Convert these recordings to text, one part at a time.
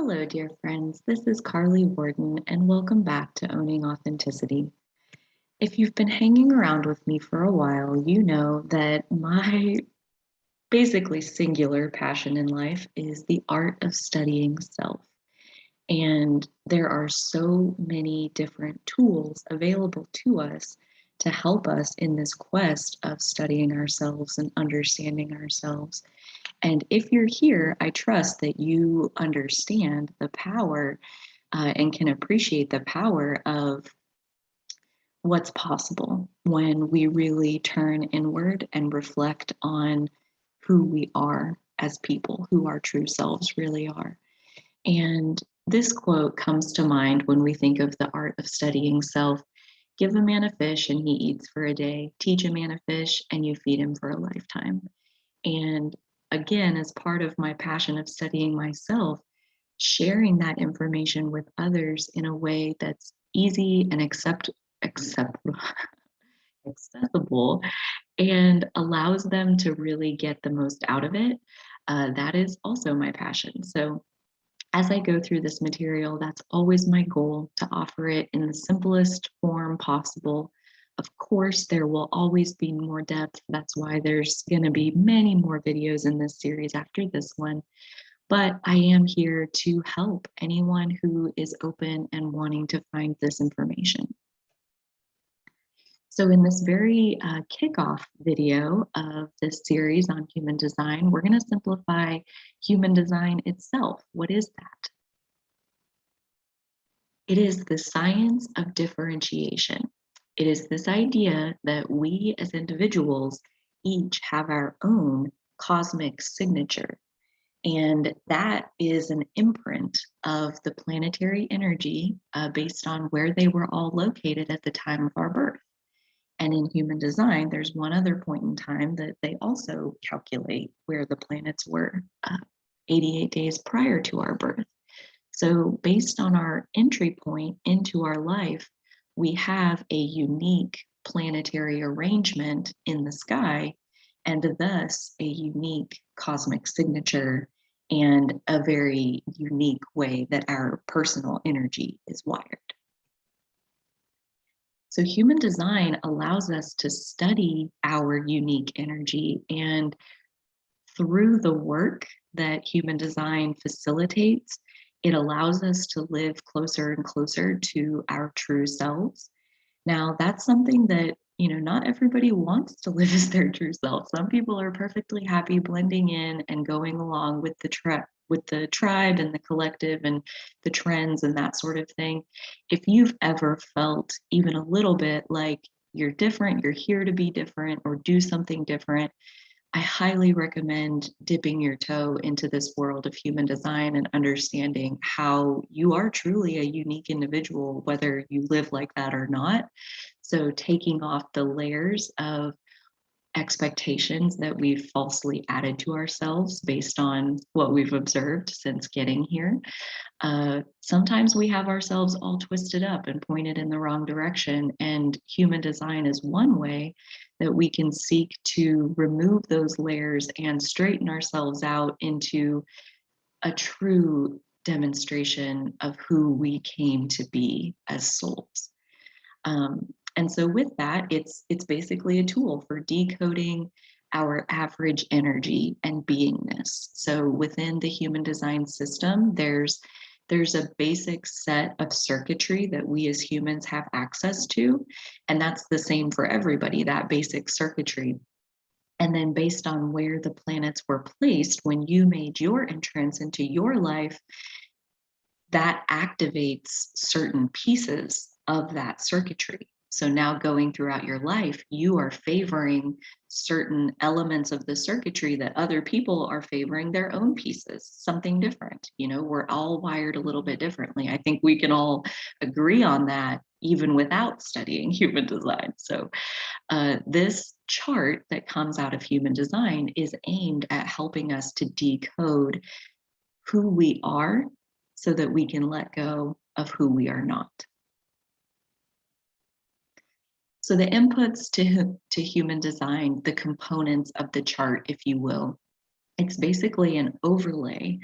Hello, dear friends. This is Carly Whorton, and welcome back to Owning Authenticity. If you've been hanging around with me for a while, you know that my basically singular passion in life is the art of studying self. And there are so many different tools available to us to help us in this quest of studying ourselves and understanding ourselves. And if you're here, I trust that you understand the power and can appreciate the power of what's possible when we really turn inward and reflect on who we are as people, who our true selves really are. And this quote comes to mind when we think of the art of studying self. Give a man a fish and he eats for a day. Teach a man a fish and you feed him for a lifetime. And again, as part of my passion of studying myself, sharing that information with others in a way that's easy and acceptable, accessible, and allows them to really get the most out of it. That is also my passion. So as I go through this material, that's always my goal, to offer it in the simplest form possible. Of course, there will always be more depth. That's why there's going to be many more videos in this series after this one. But I am here to help anyone who is open and wanting to find this information. So in this very kickoff video of this series on human design, we're going to simplify human design itself. What is that? It is the science of differentiation. It is this idea that we as individuals each have our own cosmic signature. And that is an imprint of the planetary energy based on where they were all located at the time of our birth. And in human design, there's one other point in time that they also calculate where the planets were 88 days prior to our birth. So, based on our entry point into our life, we have a unique planetary arrangement in the sky, and thus a unique cosmic signature and a very unique way that our personal energy is wired. So, human design allows us to study our unique energy, and through the work that human design facilitates, it allows us to live closer and closer to our true selves. Now, that's something that, not everybody wants to live as their true self. Some people are perfectly happy blending in and going along with the tribe and the collective and the trends and that sort of thing. If you've ever felt even a little bit like you're different, you're here to be different or do something different, I highly recommend dipping your toe into this world of human design and understanding how you are truly a unique individual, whether you live like that or not. So, taking off the layers of expectations that we've falsely added to ourselves based on what we've observed since getting here. Sometimes we have ourselves all twisted up and pointed in the wrong direction, and human design is one way that we can seek to remove those layers and straighten ourselves out into a true demonstration of who we came to be as souls. And so with that, it's basically a tool for decoding our average energy and beingness. So within the human design system, there's a basic set of circuitry that we as humans have access to, and that's the same for everybody, that basic circuitry. And then based on where the planets were placed when you made your entrance into your life, that activates certain pieces of that circuitry. So now going throughout your life, you are favoring certain elements of the circuitry that other people are favoring their own pieces, something different. We're all wired a little bit differently. I think we can all agree on that even without studying human design. So this chart that comes out of human design is aimed at helping us to decode who we are so that we can let go of who we are not. So the inputs to human design, the components of the chart, if you will, It's basically an overlay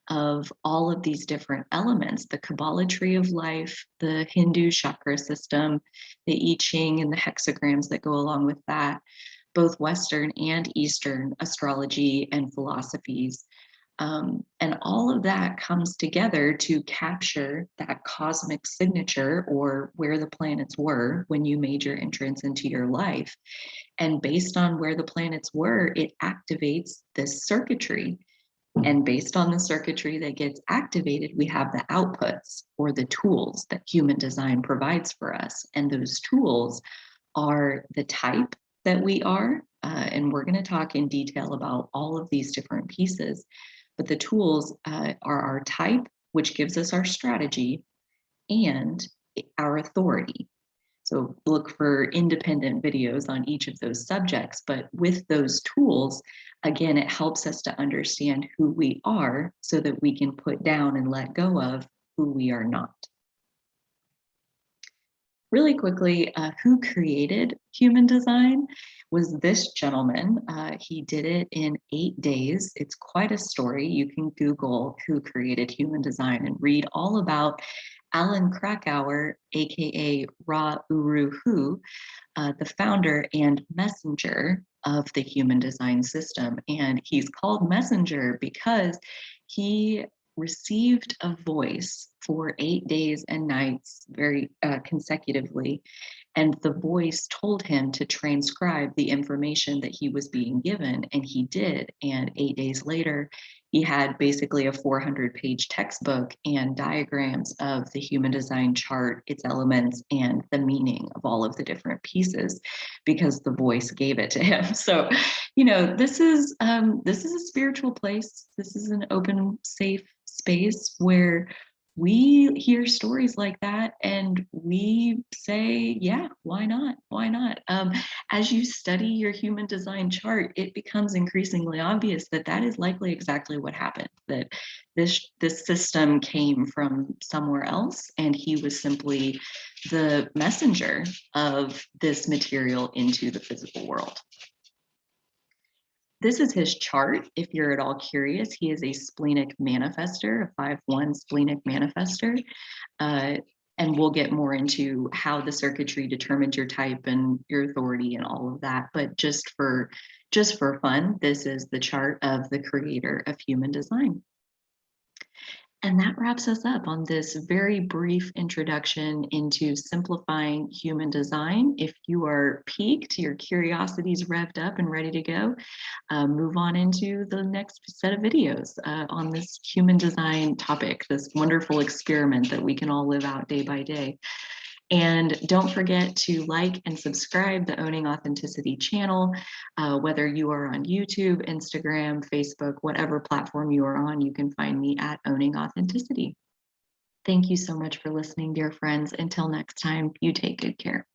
of all of these different elements, the Kabbalah tree of life, the Hindu chakra system, the I Ching and the hexagrams that go along with that, both Western and Eastern astrology and philosophies. And all of that comes together to capture that cosmic signature, or where the planets were when you made your entrance into your life. And based on where the planets were, it activates this circuitry. And based on the circuitry that gets activated, we have the outputs, or the tools that human design provides for us. And those tools are the type that we are. And we're going to talk in detail about all of these different pieces. But the tools are our type, which gives us our strategy, and our authority. So look for independent videos on each of those subjects. But with those tools, again, it helps us to understand who we are so that we can put down and let go of who we are not. Really quickly, who created human design was this gentleman. He did it in 8 days. It's quite a story. You can Google who created human design and read all about Alan Krakauer, aka Ra Uru Hu, the founder and messenger of the human design system. And he's called messenger because he received a voice for 8 days and nights, very consecutively. And the voice told him to transcribe the information that he was being given, and he did. And 8 days later, he had basically a 400-page textbook and diagrams of the human design chart, its elements, and the meaning of all of the different pieces, because the voice gave it to him. So, this is a spiritual place. This is an open, safe space where we hear stories like that and we say, yeah, why not? Why not? As you study your human design chart, it becomes increasingly obvious that that is likely exactly what happened, that this system came from somewhere else, and he was simply the messenger of this material into the physical world. This is his chart. If you're at all curious, he is a splenic manifester, a 5-1 splenic manifester. And we'll get more into how the circuitry determines your type and your authority and all of that. But just for fun, this is the chart of the creator of human design. And that wraps us up on this very brief introduction into simplifying human design. If you are piqued, your curiosity's revved up and ready to go, move on into the next set of videos on this human design topic, this wonderful experiment that we can all live out day by day. And don't forget to like and subscribe the Owning Authenticity channel, whether you are on YouTube, Instagram, Facebook, whatever platform you are on, you can find me at Owning Authenticity. Thank you so much for listening, dear friends. Until next time, you take good care.